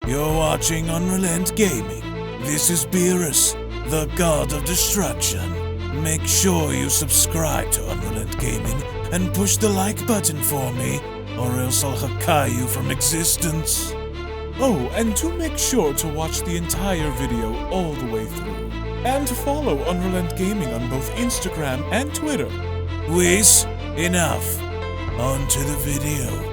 You're watching UnrealEntGaming. This is Beerus, the god of destruction. Make sure you subscribe to UnrealEntGaming and push the like button for me, or else I'll Hakai you from existence. Oh, and do make sure to watch the entire video all the way through. And to follow UnrealEntGaming on both Instagram and Twitter. Whis, enough. On to the video.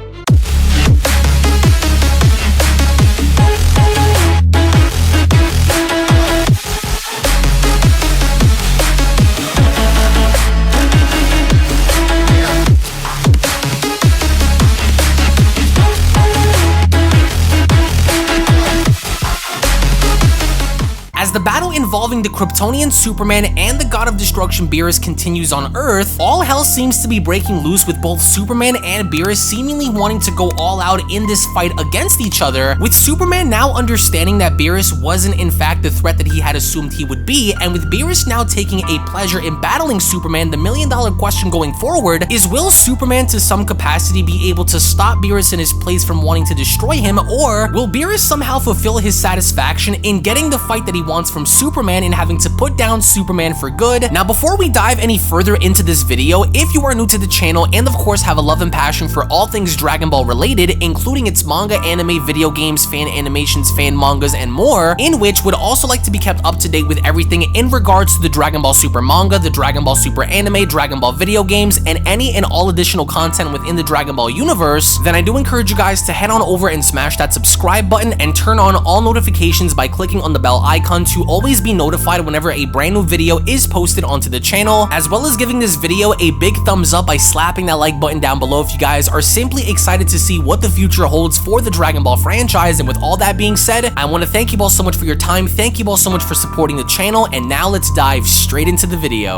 As the battle involving the Kryptonian Superman and the God of Destruction Beerus continues on Earth, all hell seems to be breaking loose with both Superman and Beerus seemingly wanting to go all out in this fight against each other, with Superman now understanding that Beerus wasn't in fact the threat that he had assumed he would be, and with Beerus now taking a pleasure in battling Superman, the million-dollar question going forward is, will Superman to some capacity be able to stop Beerus in his place from wanting to destroy him, or will Beerus somehow fulfill his satisfaction in getting the fight that he wants from Superman and having to put down Superman for good? Now, before we dive any further into this video, if you are new to the channel and of course have a love and passion for all things Dragon Ball related, including its manga, anime, video games, fan animations, fan mangas, and more, in which would also like to be kept up to date with everything in regards to the Dragon Ball Super manga, the Dragon Ball Super anime, Dragon Ball video games, and any and all additional content within the Dragon Ball universe, then I do encourage you guys to head on over and smash that subscribe button and turn on all notifications by clicking on the bell icon to always be notified whenever a brand new video is posted onto the channel, as well as giving this video a big thumbs up by slapping that like button down below if you guys are simply excited to see what the future holds for the Dragon Ball franchise. And with all that being said, I want to thank you all so much for your time, thank you all so much for supporting the channel, and now let's dive straight into the video.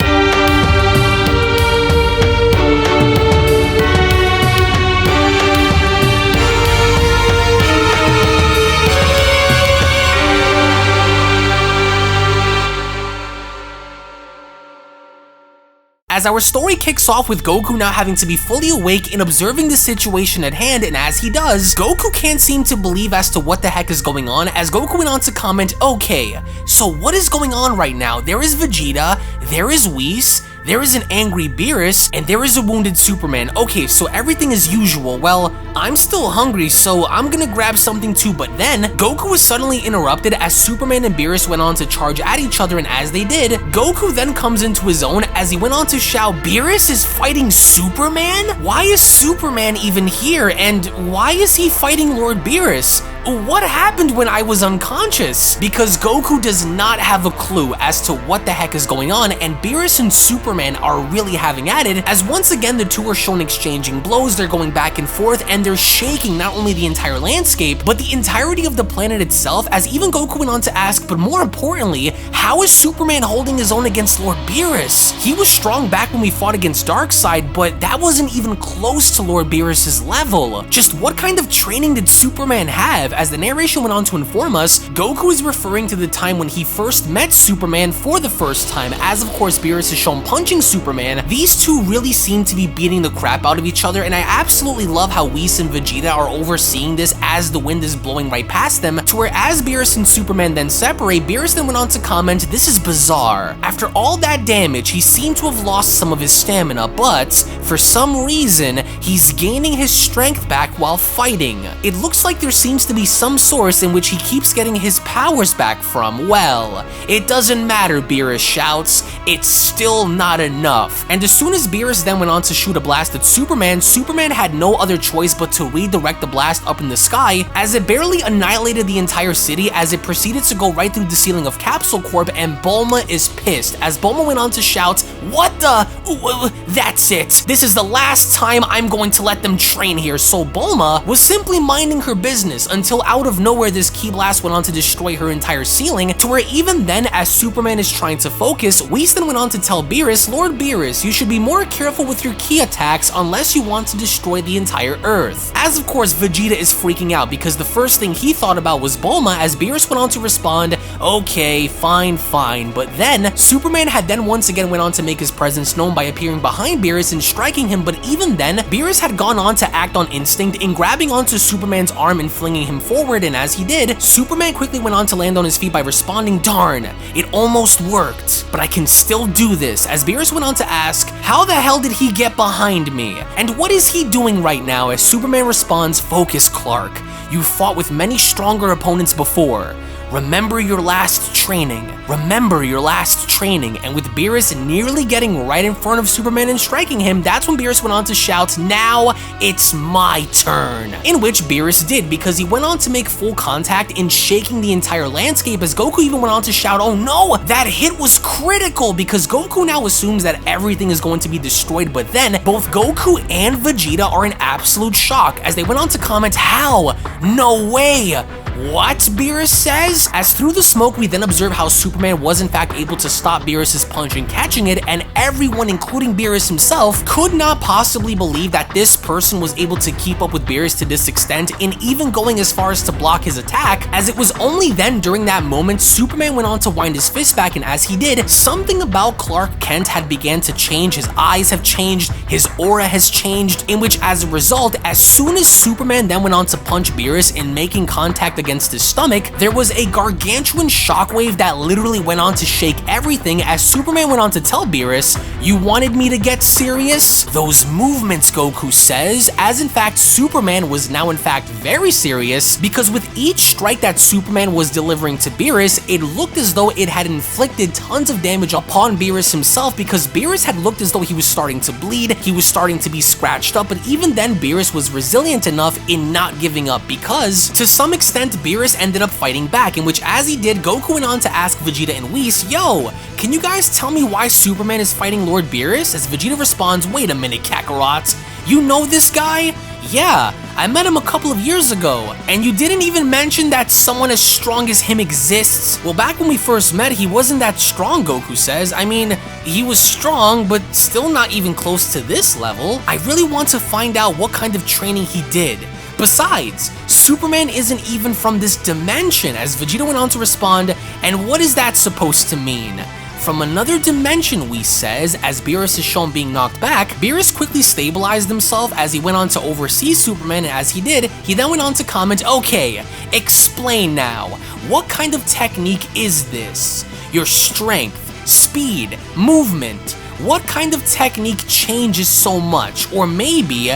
As our story kicks off with Goku now having to be fully awake and observing the situation at hand, and as he does, Goku can't seem to believe as to what the heck is going on, as Goku went on to comment, okay, so what is going on right now? There is Vegeta, there is Whis, there is an angry Beerus, and there is a wounded Superman. Okay, so everything is usual. Well, I'm still hungry, so I'm gonna grab something too, but then Goku was suddenly interrupted as Superman and Beerus went on to charge at each other, and as they did, Goku then comes into his own as he went on to shout, Beerus is fighting Superman? Why is Superman even here, and why is he fighting Lord Beerus? What happened when I was unconscious? Because Goku does not have a clue as to what the heck is going on, and Beerus and Superman are really having at it, as once again the two are shown exchanging blows, they're going back and forth, and they're shaking not only the entire landscape, but the entirety of the planet itself, as even Goku went on to ask, but more importantly, how is Superman holding his own against Lord Beerus? He was strong back when we fought against Darkseid, but that wasn't even close to Lord Beerus's level. Just what kind of training did Superman have? As the narration went on to inform us, Goku is referring to the time when he first met Superman for the first time, as of course Beerus is shown punching Superman. These two really seem to be beating the crap out of each other, and I absolutely love how Whis and Vegeta are overseeing this as the wind is blowing right past them, to where as Beerus and Superman then separate, Beerus then went on to comment, this is bizarre. After all that damage, he seemed to have lost some of his stamina, but for some reason, he's gaining his strength back while fighting. It looks like there seems to be some source in which he keeps getting his powers back from. Well, it doesn't matter, Beerus shouts, it's still not enough. And as soon as Beerus then went on to shoot a blast at Superman, Superman had no other choice but to redirect the blast up in the sky, as it barely annihilated the entire city as it proceeded to go right through the ceiling of Capsule Corp, and Bulma is pissed, as Bulma went on to shout, what the? That's it. This is the last time I'm going to let them train here. So Bulma was simply minding her business until out of nowhere this ki blast went on to destroy her entire ceiling, to where even then as Superman is trying to focus, Whis then went on to tell Beerus, Lord Beerus, you should be more careful with your ki attacks unless you want to destroy the entire Earth. As of course Vegeta is freaking out because the first thing he thought about was Bulma, as Beerus went on to respond, okay, fine, but then Superman had then once again went on to make his presence known by appearing behind Beerus and striking him, but even then, Beerus had gone on to act on instinct in grabbing onto Superman's arm and flinging him forward, and as he did, Superman quickly went on to land on his feet by responding, "Darn, it almost worked, but I can still do this," as Beerus went on to ask, "How the hell did he get behind me? And what is he doing right now?" as Superman responds, "Focus, Clark. You fought with many stronger opponents before. Remember your last training. Remember your last training." And with Beerus nearly getting right in front of Superman and striking him, that's when Beerus went on to shout, "Now it's my turn." In which Beerus did, because he went on to make full contact in shaking the entire landscape, as Goku even went on to shout, "Oh no, that hit was critical," because Goku now assumes that everything is going to be destroyed, but then both Goku and Vegeta are in absolute shock as they went on to comment, "How? No way." "What?" Beerus says, as through the smoke we then observe how Superman was in fact able to stop Beerus' punch and catching it, and everyone, including Beerus himself, could not possibly believe that this person was able to keep up with Beerus to this extent, and even going as far as to block his attack, as it was only then during that moment Superman went on to wind his fist back, and as he did, something about Clark Kent had began to change. His eyes have changed, his aura has changed, in which as a result, as soon as Superman then went on to punch Beerus in making contact against his stomach, there was a gargantuan shockwave that literally went on to shake everything, as Superman went on to tell Beerus, "You wanted me to get serious? Those movements," Goku says, as in fact Superman was now in fact very serious, because with each strike that Superman was delivering to Beerus, it looked as though it had inflicted tons of damage upon Beerus himself, because Beerus had looked as though he was starting to bleed, he was starting to be scratched up, but even then Beerus was resilient enough in not giving up, because to some extent Beerus ended up fighting back, in which as he did, Goku went on to ask Vegeta and Whis, "Yo, can you guys tell me why Superman is fighting Lord Beerus?" as Vegeta responds, "Wait a minute, Kakarot, you know this guy?" "Yeah, I met him a couple of years ago, and you didn't even mention that someone as strong as him exists." "Well, back when we first met, he wasn't that strong," Goku says. "I mean, he was strong, but still not even close to this level. I really want to find out what kind of training he did. Besides, Superman isn't even from this dimension," as Vegeta went on to respond, "And what is that supposed to mean?" "From another dimension," Whis says, as Beerus is shown being knocked back. Beerus quickly stabilized himself as he went on to oversee Superman, and as he did, he then went on to comment, "Okay, explain now. What kind of technique is this? Your strength, speed, movement. What kind of technique changes so much? Or maybe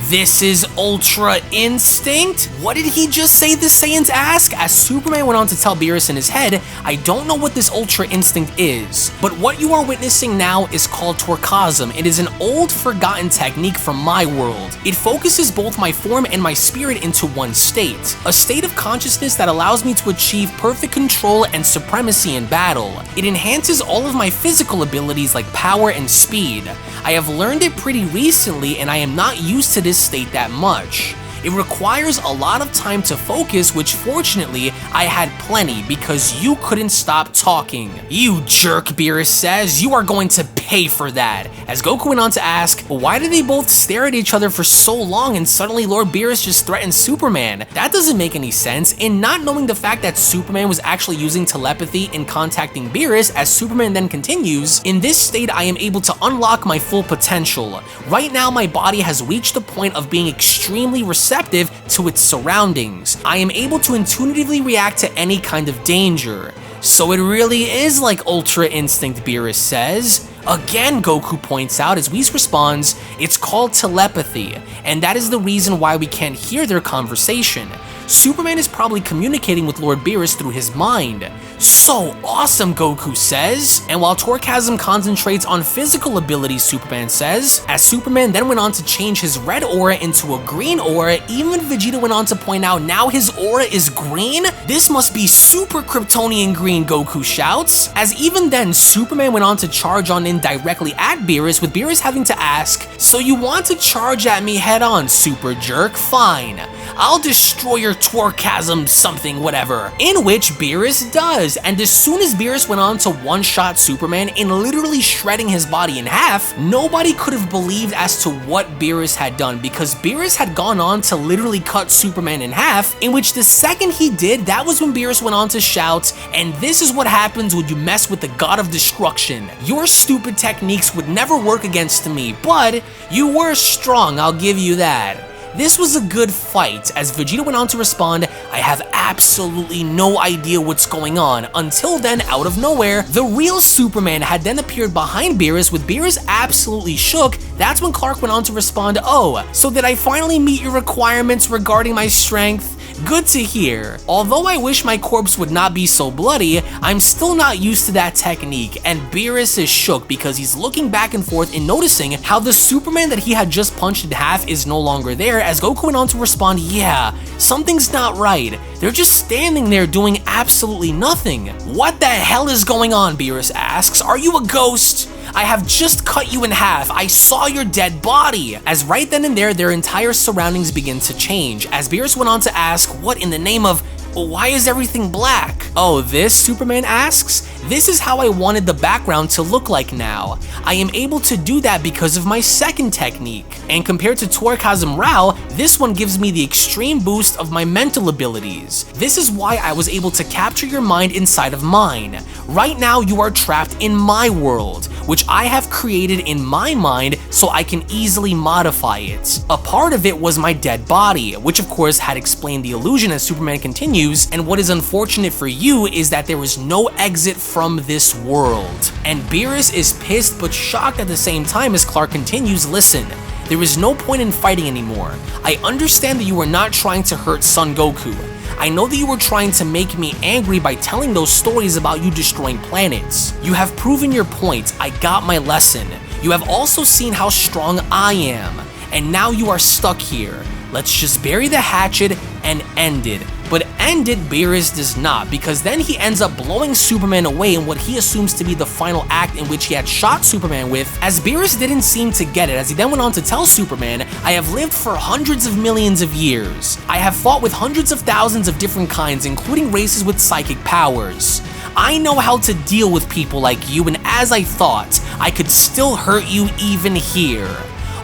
this is Ultra Instinct?" "What did he just say?" the Saiyans ask, as Superman went on to tell Beerus in his head, "I don't know what this Ultra Instinct is, but what you are witnessing now is called Torcasm. It is an old forgotten technique from my world. It focuses both my form and my spirit into one state, a state of consciousness that allows me to achieve perfect control and supremacy in battle. It enhances all of my physical abilities like power and speed. I have learned it pretty recently, and I am not used to this state that much. It requires a lot of time to focus, which fortunately I had plenty because you couldn't stop talking." "You jerk," Beerus says, "you are going to pay for that." As Goku went on to ask, "Why did they both stare at each other for so long and suddenly Lord Beerus just threatened Superman? That doesn't make any sense." And not knowing the fact that Superman was actually using telepathy in contacting Beerus, as Superman then continues, "In this state I am able to unlock my full potential. Right now my body has reached the point of being extremely receptive to its surroundings. I am able to intuitively react to any kind of danger. So it really is like Ultra Instinct," Beerus says. Again, Goku points out, as Whis responds, "It's called telepathy, and that is the reason why we can't hear their conversation. Superman is probably communicating with Lord Beerus through his mind." "So awesome," Goku says. And while Torcasm concentrates on physical abilities, Superman says, as Superman then went on to change his red aura into a green aura, even Vegeta went on to point out now his aura is green? "This must be super Kryptonian green," Goku shouts. As even then, Superman went on to charge on in directly at Beerus, with Beerus having to ask, "So you want to charge at me head on, super jerk? Fine. I'll destroy your Torcasm something whatever." In which Beerus does, and as soon as Beerus went on to one-shot Superman in literally shredding his body in half, nobody could have believed as to what Beerus had done, because Beerus had gone on to literally cut Superman in half, in which the second he did, that was when Beerus went on to shout, "And this is what happens when you mess with the God of Destruction. Your stupid techniques would never work against me, but you were strong, I'll give you that." This was a good fight, as Vegeta went on to respond, I have absolutely no idea what's going on. Until then, out of nowhere, the real Superman had then appeared behind Beerus, with Beerus absolutely shook. That's when Clark went on to respond, oh, so did I finally meet your requirements regarding my strength? Good to hear. Although I wish my corpse would not be so bloody, I'm still not used to that technique, and Beerus is shook because he's looking back and forth and noticing how the Superman that he had just punched in half is no longer there, as Goku went on to respond, yeah, something's not right. They're just standing there doing absolutely nothing. What the hell is going on, Beerus asks. Are you a ghost? I have just cut you in half. I saw your dead body. As right then and there, their entire surroundings begin to change, as Beerus went on to ask, what in the name of, why is everything black? Oh, this? Superman asks. This is how I wanted the background to look like now. I am able to do that because of my second technique. And compared to Torkazum Rao, this one gives me the extreme boost of my mental abilities. This is why I was able to capture your mind inside of mine. Right now, you are trapped in my world, which I have created in my mind so I can easily modify it. A part of it was my dead body, which of course had explained the illusion, as Superman continues, and what is unfortunate for you is that there is no exit from this world. And Beerus is pissed but shocked at the same time, as Clark continues, listen, there is no point in fighting anymore. I understand that you are not trying to hurt Son Goku. I know that you were trying to make me angry by telling those stories about you destroying planets. You have proven your point. I got my lesson. You have also seen how strong I am. And now you are stuck here. Let's just bury the hatchet and end it. But end it, Beerus does not, because then he ends up blowing Superman away in what he assumes to be the final act in which he had shot Superman with, as Beerus didn't seem to get it, as he then went on to tell Superman, I have lived for hundreds of millions of years. I have fought with hundreds of thousands of different kinds, including races with psychic powers. I know how to deal with people like you, and as I thought, I could still hurt you even here.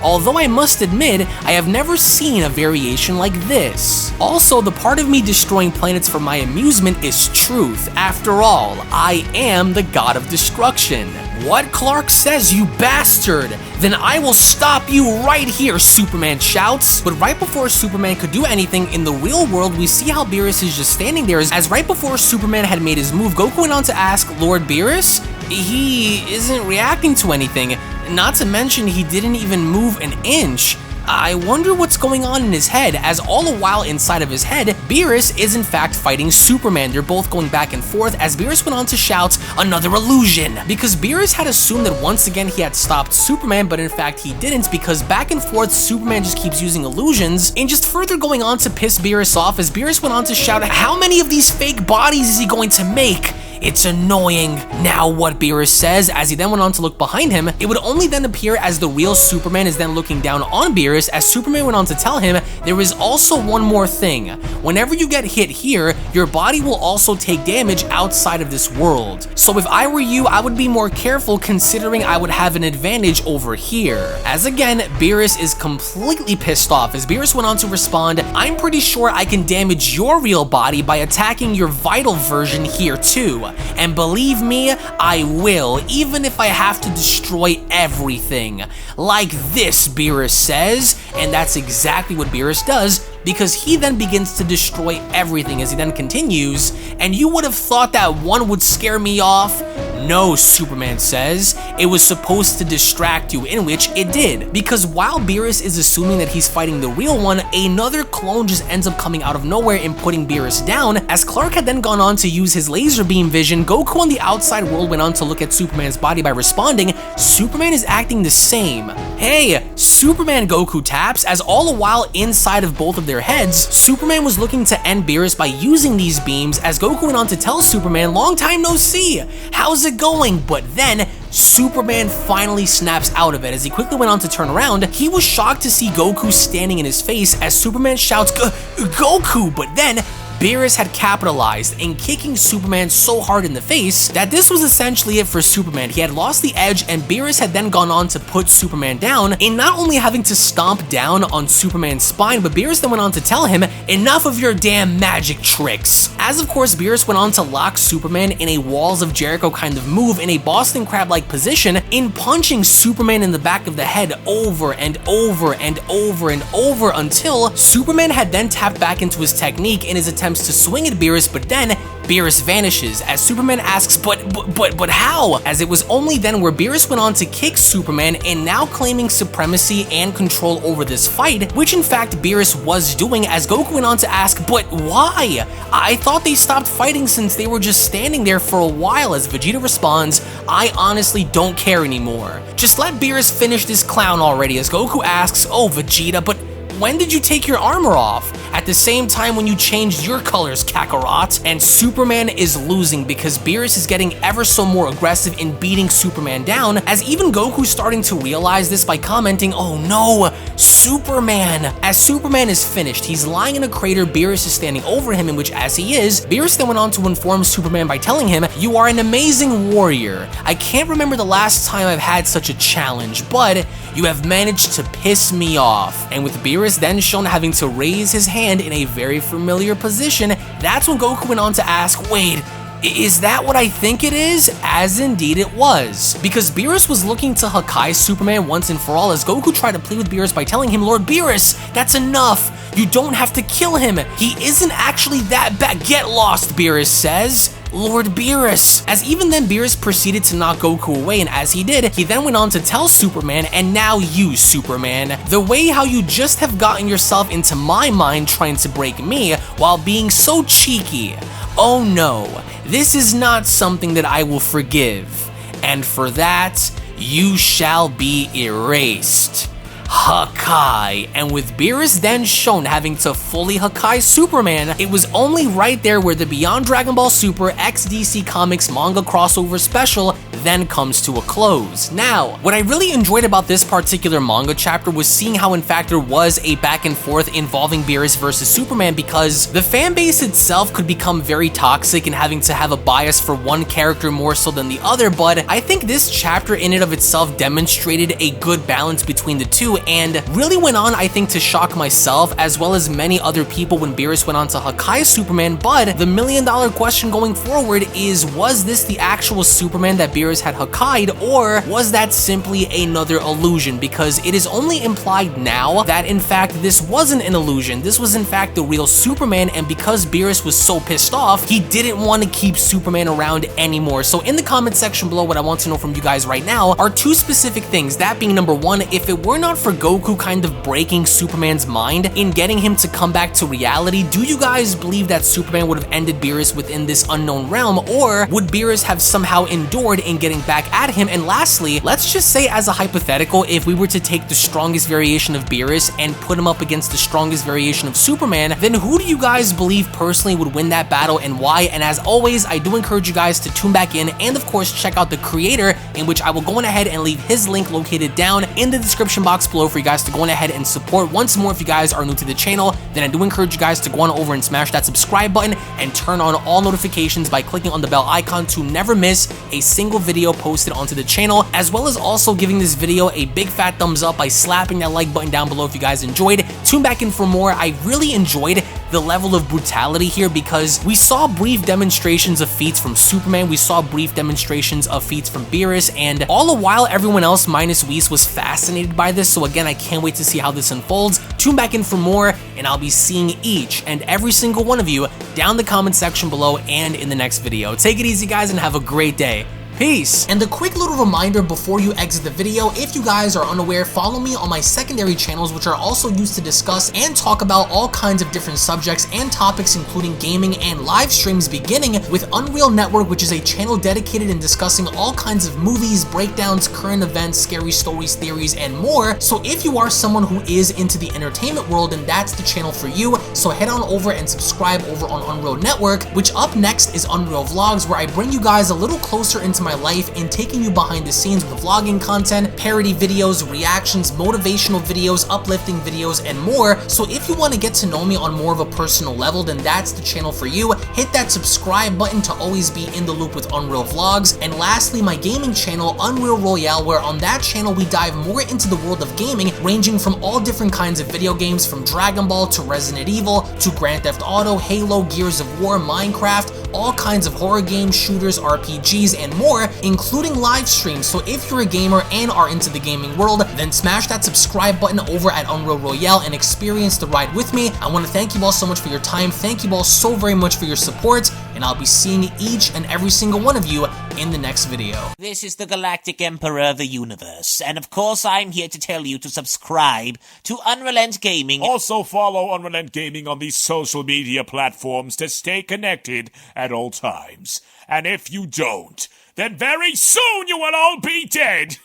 Although I must admit, I have never seen a variation like this. Also, the part of me destroying planets for my amusement is truth. After all, I am the god of destruction. What? Clark says, you bastard! Then I will stop you right here, Superman shouts. But right before Superman could do anything, in the real world, we see how Beerus is just standing there, as right before Superman had made his move, Goku went on to ask, Lord Beerus? He isn't reacting to anything. Not to mention, he didn't even move an inch. I wonder what's going on in his head, as all the while inside of his head, Beerus is in fact fighting Superman. They're both going back and forth, as Beerus went on to shout, another illusion! Because Beerus had assumed that once again he had stopped Superman, but in fact he didn't, because back and forth Superman just keeps using illusions, and just further going on to piss Beerus off, as Beerus went on to shout, how many of these fake bodies is he going to make? It's annoying. Now what Beerus says, as he then went on to look behind him, it would only then appear as the real Superman is then looking down on Beerus, as Superman went on to tell him, there is also one more thing. Whenever you get hit here, your body will also take damage outside of this world. So if I were you, I would be more careful, considering I would have an advantage over here. As again, Beerus is completely pissed off, as Beerus went on to respond, I'm pretty sure I can damage your real body by attacking your vital version here too. And believe me, I will, even if I have to destroy everything. Like this, Beerus says, and that's exactly what Beerus does, because he then begins to destroy everything, as he then continues, and you would have thought that one would scare me off? No, Superman says, it was supposed to distract you, in which it did. Because while Beerus is assuming that he's fighting the real one, another clone just ends up coming out of nowhere and putting Beerus down. As Clark had then gone on to use his laser beam vision, Goku on the outside world went on to look at Superman's body by responding, Superman is acting the same. Hey, Superman, Goku taps, as all the while inside of both of their heads, Superman was looking to end Beerus by using these beams, as Goku went on to tell Superman, long time no see, how's it going? But then Superman finally snaps out of it. As he quickly went on to turn around, he was shocked to see Goku standing in his face, as Superman shouts, Goku, but then Beerus had capitalized in kicking Superman so hard in the face that this was essentially it for Superman. He had lost the edge, and Beerus had then gone on to put Superman down in not only having to stomp down on Superman's spine, but Beerus then went on to tell him, enough of your damn magic tricks. As of course, Beerus went on to lock Superman in a Walls of Jericho kind of move in a Boston Crab-like position, in punching Superman in the back of the head over and over and over and over until Superman had then tapped back into his technique in his attempts to swing at Beerus, but then Beerus vanishes as Superman asks, but how? As it was only then where Beerus went on to kick Superman and now claiming supremacy and control over this fight, which in fact Beerus was doing, as Goku went on to ask, but why? I thought they stopped fighting since they were just standing there for a while, as Vegeta responds, I honestly don't care anymore. Just let Beerus finish this clown already, as Goku asks, oh Vegeta, but when did you take your armor off? At the same time when you changed your colors, Kakarot. And Superman is losing because Beerus is getting ever so more aggressive in beating Superman down, as even Goku's starting to realize this by commenting, oh no, Superman. As Superman is finished, he's lying in a crater, Beerus is standing over him, in which as he is, Beerus then went on to inform Superman by telling him, you are an amazing warrior. I can't remember the last time I've had such a challenge, but you have managed to piss me off. And with Beerus then shown having to raise his hand in a very familiar position, that's when Goku went on to ask, wait, is that what I think it is? As indeed it was. Because Beerus was looking to Hakai Superman once and for all, as Goku tried to plead with Beerus by telling him, Lord Beerus, that's enough. You don't have to kill him. He isn't actually that bad. Get lost, Beerus says. Lord Beerus. As even then Beerus proceeded to knock Goku away, and as he did, he then went on to tell Superman, and now you, Superman, the way how you just have gotten yourself into my mind trying to break me while being so cheeky. Oh no, this is not something that I will forgive, and for that, you shall be erased. Hakai. And with Beerus then shown having to fully Hakai Superman, it was only right there where the Beyond Dragon Ball Super X DC Comics manga crossover special then comes to a close. Now, what I really enjoyed about this particular manga chapter was seeing how in fact there was a back and forth involving Beerus versus Superman, because the fan base itself could become very toxic and having to have a bias for one character more so than the other, but I think this chapter in and of itself demonstrated a good balance between the two, and really went on, I think, to shock myself as well as many other people when Beerus went on to Hakai Superman. But the million-dollar question going forward is, was this the actual Superman that Beerus had Hakai'd, or was that simply another illusion? Because it is only implied now that in fact this wasn't an illusion, this was in fact the real Superman, and because Beerus was so pissed off, he didn't want to keep Superman around anymore. So in the comment section below, what I want to know from you guys right now are two specific things, that being number one, if it were not for Goku kind of breaking Superman's mind in getting him to come back to reality, do you guys believe that Superman would have ended Beerus within this unknown realm, or would Beerus have somehow endured in getting back at him? And lastly, let's just say as a hypothetical, if we were to take the strongest variation of Beerus and put him up against the strongest variation of Superman, then who do you guys believe personally would win that battle and why? And as always, I do encourage you guys to tune back in and of course check out the creator, in which I will go on ahead and leave his link located down in the description box below for you guys to go on ahead and support. Once more, if you guys are new to the channel, then I do encourage you guys to go on over and smash that subscribe button and turn on all notifications by clicking on the bell icon to never miss a single video posted onto the channel, as well as also giving this video a big fat thumbs up by slapping that like button down below if you guys enjoyed. Tune back in for more. I really enjoyed the level of brutality here because we saw brief demonstrations of feats from Superman, we saw brief demonstrations of feats from Beerus, and all the while everyone else minus Whis was fascinated by this. So again, I can't wait to see how this unfolds. Tune back in for more, and I'll be seeing each and every single one of you down the comment section below and in the next video. Take it easy guys and have a great day. Peace! And a quick little reminder before you exit the video, if you guys are unaware, follow me on my secondary channels, which are also used to discuss and talk about all kinds of different subjects and topics, including gaming and live streams, beginning with Unreal Network, which is a channel dedicated in discussing all kinds of movies, breakdowns, current events, scary stories, theories, and more. So if you are someone who is into the entertainment world, then that's the channel for you. So head on over and subscribe over on Unreal Network, which up next is Unreal Vlogs, where I bring you guys a little closer into into my life in taking you behind the scenes with vlogging content, parody videos, reactions, motivational videos, uplifting videos, and more. So if you want to get to know me on more of a personal level, then that's the channel for you. Hit that subscribe button to always be in the loop with Unreal Vlogs. And lastly, my gaming channel, Unreal Royale, where on that channel we dive more into the world of gaming, ranging from all different kinds of video games, from Dragon Ball to Resident Evil to Grand Theft Auto, Halo, Gears of War, Minecraft, all kinds of horror games, shooters, RPGs, and more, including live streams. So if you're a gamer and are into the gaming world, then smash that subscribe button over at Unreal Royale and experience the ride with me. I want to thank you all so much for your time. Thank you all so very much for your support, and I'll be seeing each and every single one of you in the next video. This is the Galactic Emperor of the Universe, and of course I'm here to tell you to subscribe to UnrealEntGaming. Also follow UnrealEntGaming on these social media platforms to stay connected at all times. And if you don't, then very soon you will all be dead!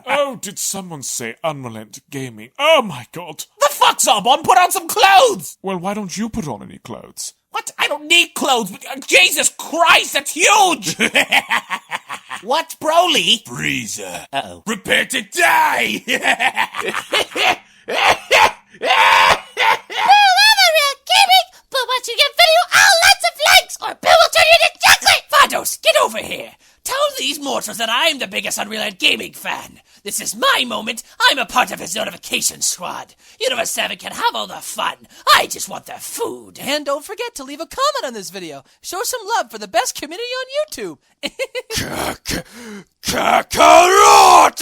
Oh, did someone say UnrealEntGaming? Oh my god. The fuck's up, on? Put on some clothes! Well, why don't you put on any clothes? What? I don't need clothes. Jesus Christ, that's huge! What, Broly? Freezer. Uh-oh. Prepare to die! But once you get video, lots of likes, or Bill will turn you into chocolate! Vados, get over here! Tell these mortals that I'm the biggest UnrealEntGaming fan. This is my moment. I'm a part of his notification squad. Universe 7 can have all the fun. I just want the food. And don't forget to leave a comment on this video. Show some love for the best community on YouTube. Kakarot!